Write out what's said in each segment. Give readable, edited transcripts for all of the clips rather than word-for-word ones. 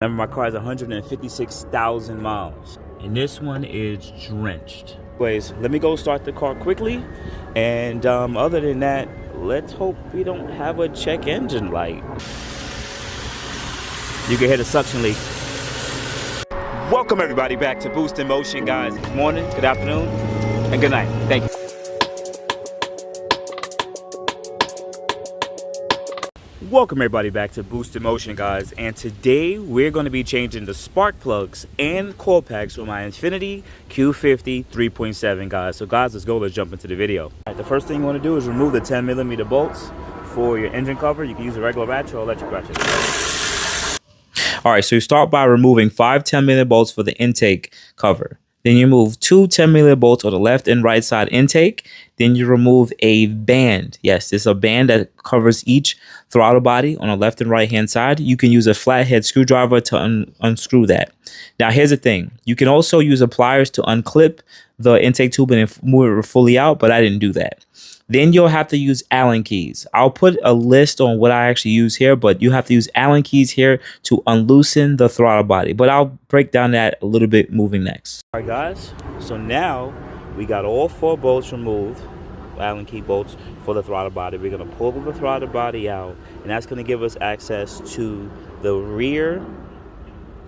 Remember, my car has 156,000 miles, and this one is drenched. Anyways, let me go start the car quickly, and other than that, let's hope we don't have a check engine light. You can hear the suction leak. Welcome everybody back to Boost in Motion, guys. Good morning, good afternoon, and good night. Thank you. Welcome everybody back to Boost in Motion, guys, and today we're going to be changing the spark plugs and coil packs for my Infiniti Q50 3.7, guys. So guys, let's jump into the video. All right, the first thing you want to do is remove the 10mm bolts for your engine cover. You can use a regular ratchet or electric ratchet. All right, so you start by removing 5 10mm bolts for the intake cover. Then you remove 2 10mm bolts on the left and right side intake. Then you remove a band. Yes, there's a band that covers each throttle body on the left and right hand side. You can use a flathead screwdriver to unscrew that. Now, here's the thing. You can also use the pliers to unclip the intake tube and move it fully out, but I didn't do that. Then you'll have to use Allen keys. I'll put a list on what I actually use here, but you have to use Allen keys here to unloosen the throttle body. But I'll break down that a little bit moving next. All right, guys. So now we got all 4 bolts removed, Allen key bolts for the throttle body. We're going to pull the throttle body out, and that's going to give us access to the rear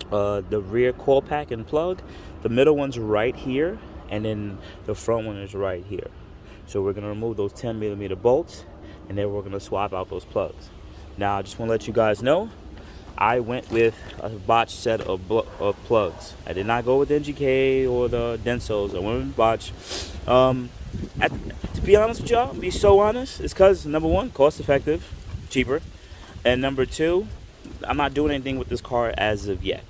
coil pack and plug. The middle one's right here, and then the front one is right here. So we're going to remove those 10mm bolts, and then we're going to swap out those plugs. Now, I just want to let you guys know, I went with a Bosch set of plugs. I did not go with NGK or the Densos. I went with Bosch. To be honest with y'all, be so honest, it's because, number one, cost effective, cheaper. And number two, I'm not doing anything with this car as of yet.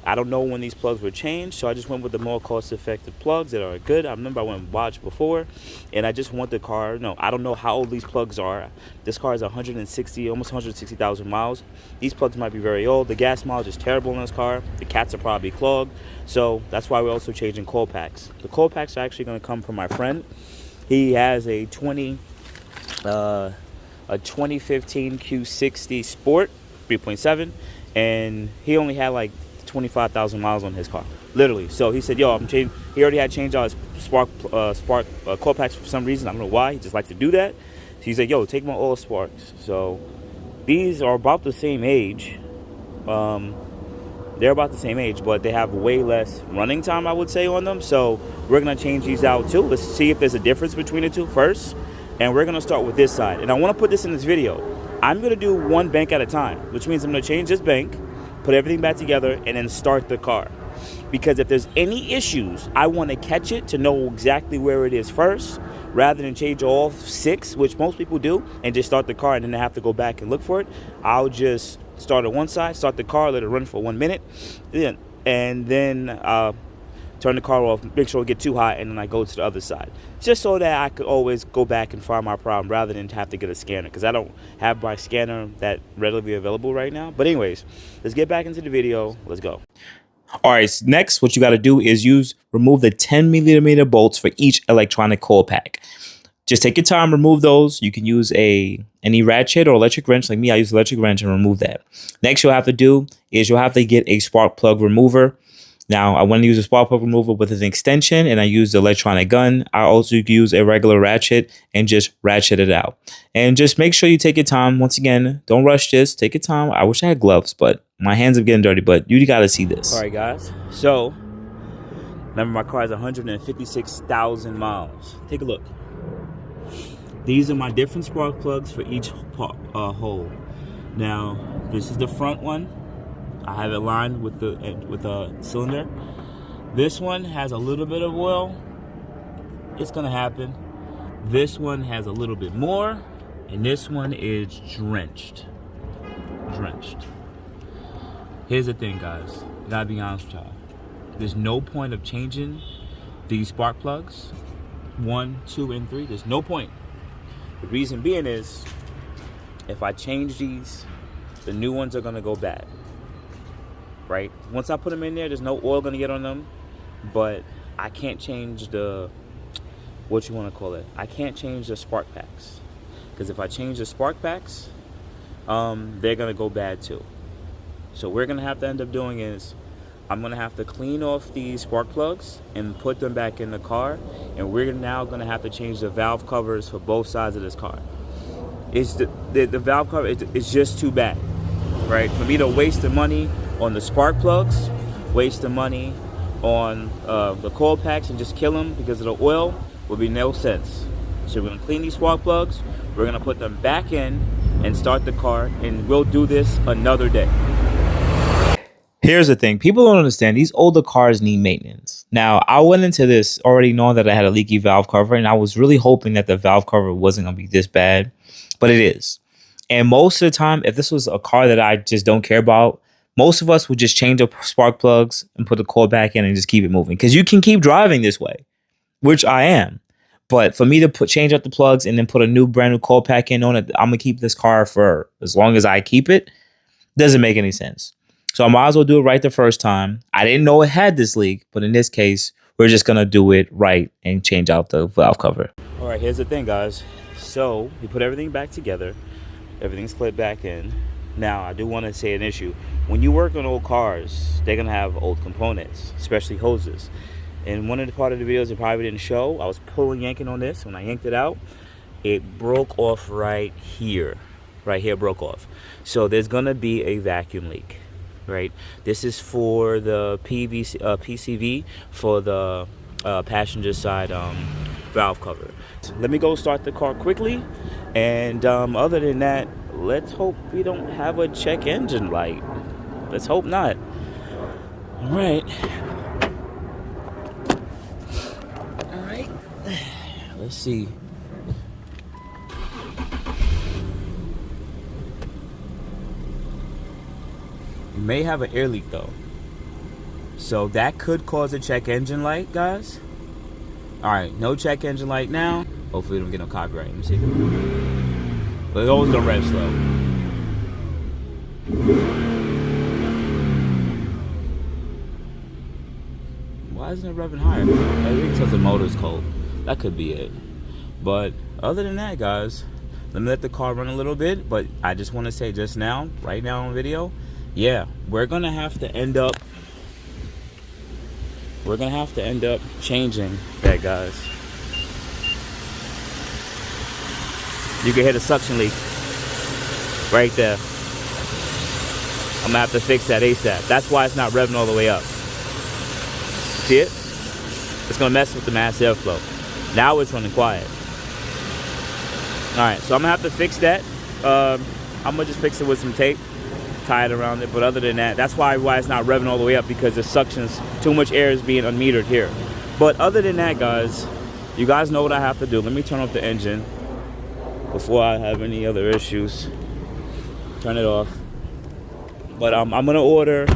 I don't know when these plugs were changed, so I just went with the more cost-effective plugs that are good. I remember I went with Bosch before, and I just want the car. No, I don't know how old these plugs are. This car is 160, almost 160,000 miles. These plugs might be very old. The gas mileage is terrible in this car. The cats are probably clogged, so that's why we're also changing coil packs. The coil packs are actually going to come from my friend. He has a 2015 Q60 Sport 3.7, and he only had like 25,000 miles on his car, literally. So he said, yo, he already had changed out his spark coil packs for some reason. I don't know why. He just liked to do that. So he said, yo, take my oil sparks. So these are about the same age. They're about the same age, but they have way less running time, I would say, on them. So we're going to change these out too. Let's see if there's a difference between the two first. And we're going to start with this side. And I want to put this in this video. I'm going to do one bank at a time, which means I'm going to change this bank, put everything back together, and then start the car. Because if there's any issues, I want to catch it to know exactly where it is first, rather than change all 6, which most people do, and just start the car and then have to go back and look for it. I'll just start on one side, start the car, let it run for 1 minute, and then turn the car off, make sure it get too hot, and then I go to the other side. Just so that I could always go back and find my problem rather than have to get a scanner, because I don't have my scanner that readily available right now. But anyways, let's get back into the video. Let's go. All right, so next what you got to do is remove the 10mm bolts for each electronic coil pack. Just take your time, remove those. You can use any ratchet or electric wrench. Like me, I use electric wrench and remove that. Next you'll have to do is you'll have to get a spark plug remover. Now, I want to use a spark plug remover with an extension, and I use the electronic gun. I also use a regular ratchet and just ratchet it out. And just make sure you take your time. Once again, don't rush this. Take your time. I wish I had gloves, but my hands are getting dirty, but you got to see this. All right, guys. So, remember, my car has 156,000 miles. Take a look. These are my different spark plugs for each hole. Now, this is the front one. I have it lined with the cylinder. This one has a little bit of oil. It's gonna happen. This one has a little bit more, and this one is drenched. Here's the thing, guys. I gotta be honest with y'all. There's no point of changing these spark plugs, 1, 2, and 3. There's no point. The reason being is, if I change these, the new ones are gonna go bad. Right? Once I put them in there, there's no oil gonna get on them, but I can't change the, what you want to call it, I can't change the spark packs, because if I change the spark packs, they're gonna go bad too. So we're gonna have to end up doing is I'm gonna have to clean off these spark plugs and put them back in the car, and we're now gonna have to change the valve covers for both sides of this car. It's the valve cover is just too bad, right? For me to waste the money on the spark plugs, waste the money on the coil packs and just kill them because of the oil would be no sense. So we're gonna clean these spark plugs, we're gonna put them back in and start the car, and we'll do this another day. Here's the thing. People don't understand. These older cars need maintenance. Now, I went into this already knowing that I had a leaky valve cover, and I was really hoping that the valve cover wasn't going to be this bad, but it is. And most of the time, if this was a car that I just don't care about, most of us would just change the spark plugs and put the coil back in and just keep it moving. Because you can keep driving this way, which I am. But for me to change out the plugs and then put a brand new coil pack in on it, I'm going to keep this car for as long as I keep it. Doesn't make any sense. So I might as well do it right the first time. I didn't know it had this leak, but in this case, we're just going to do it right and change out the valve cover. All right, here's the thing, guys. So we put everything back together. Everything's clipped back in. Now, I do want to say an issue. When you work on old cars, they're going to have old components, especially hoses. And one of the part of the videos it probably didn't show, I was yanking on this. When I yanked it out, it broke off right here. Right here broke off. So there's going to be a vacuum leak. Right, this is for the PCV for the passenger side valve cover. Let me go start the car quickly, and other than that, let's hope we don't have a check engine light. Let's hope not. All right. Let's see. You may have an air leak though, so that could cause a check engine light, guys. All right, no check engine light now. Hopefully we don't get no copyright. Let me see. But it's always gonna rev slow. Why isn't it revving higher? I think because the motor's cold. That could be it. But other than that, guys, let me let the car run a little bit. But I just want to say just now, right now on video, yeah, we're gonna have to end up changing that, guys. You can hear the suction leak right there. I'm gonna have to fix that ASAP. That's why it's not revving all the way up. See it? It's gonna mess with the mass airflow. Now it's running quiet. All right, so I'm gonna have to fix that. I'm gonna just fix it with some tape, tie it around it. But other than that, that's why it's not revving all the way up, because the suction's too much air is being unmetered here. But other than that, guys, you guys know what I have to do. Let me turn off the engine before I have any other issues. Turn it off. But I'm gonna order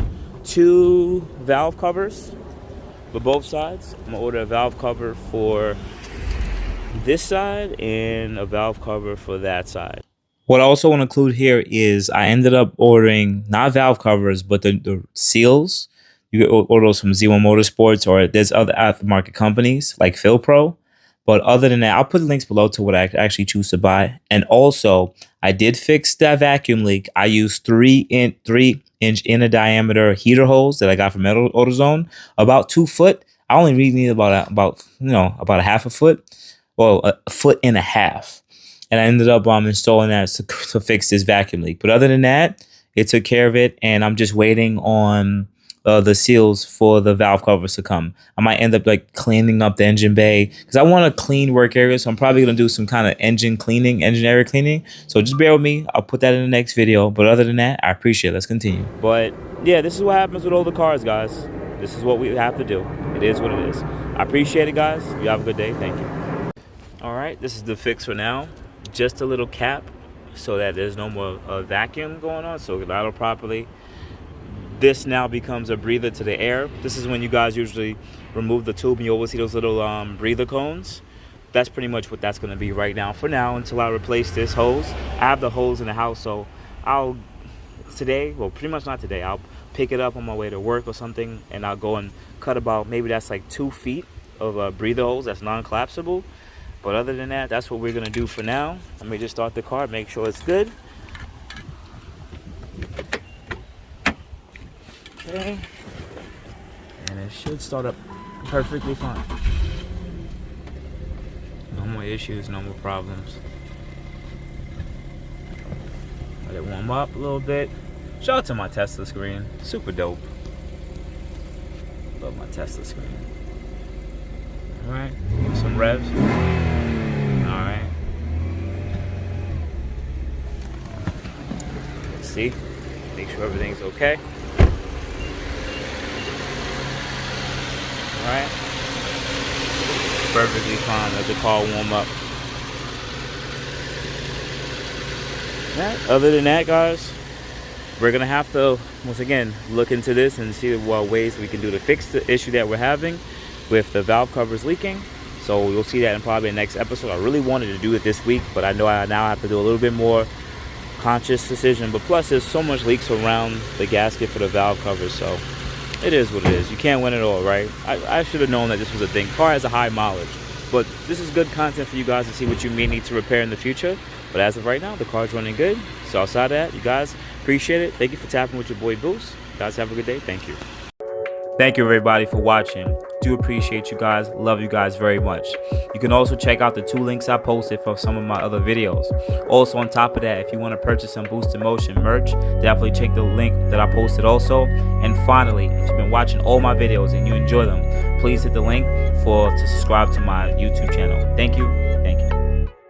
2 valve covers for both sides. I'm gonna order a valve cover for this side and a valve cover for that side. What I also want to include here is I ended up ordering not valve covers, but the seals. You can order those from Z1 Motorsports, or there's other aftermarket companies like Philpro. But other than that, I'll put links below to what I actually choose to buy. And also, I did fix that vacuum leak. I used 3-inch inner diameter heater holes that I got from AutoZone, about 2 foot. I only really need about a half a foot, well, a foot and a half. And I ended up installing that to fix this vacuum leak. But other than that, it took care of it, and I'm just waiting on the seals for the valve covers to come. I might end up like cleaning up the engine bay, because I want a clean work area. So I'm probably gonna do some kind of engine area cleaning. So just bear with me. I'll put that in the next video. But other than that, I appreciate it. Let's continue. But yeah, this is what happens with older cars, guys. This is what we have to do. It is what it is. I appreciate it, guys. You have a good day. Thank you. All right, this is the fix for now. Just a little cap so that there's no more vacuum going on, so it'll idle properly. This now becomes a breather to the air. This is when you guys usually remove the tube and you always see those little breather cones. That's pretty much what that's going to be right now for now, until I replace this hose. I have the hose in the house, so I'll pretty much not today, I'll pick it up on my way to work or something, and I'll go and cut about, maybe that's like 2 feet of breather hose that's non-collapsible. But other than that, that's what we're gonna do for now. Let me just start the car, make sure it's good. Okay. And it should start up perfectly fine. No more issues, no more problems. Let it warm up a little bit. Shout out to my Tesla screen. Super dope. Love my Tesla screen. Alright, give some revs. Alright. Let's see. Make sure everything's okay. Alright. Perfectly fine. Let the car warm up. Other than that, guys, we're gonna have to once again look into this and see what ways we can do to fix the issue that we're having with the valve covers leaking. So you'll see that in probably the next episode. I really wanted to do it this week, but I know I now have to do a little bit more conscious decision. But plus, there's so much leaks around the gasket for the valve covers, so it is what it is. You can't win it all, right? I should have known that this was a thing. Car has a high mileage, but this is good content for you guys to see what you may need to repair in the future. But as of right now, the car's running good. So outside of that, you guys, appreciate it. Thank you for tapping with your boy Boost. Guys, have a good day. Thank you. Thank you, everybody, for watching. Do appreciate you guys. Love you guys very much. You can also check out the 2 links I posted for some of my other videos. Also, on top of that, if you want to purchase some Boost in Motion merch, definitely check the link that I posted also. And finally, if you've been watching all my videos and you enjoy them, please hit the link to subscribe to my YouTube channel. Thank you. Thank you.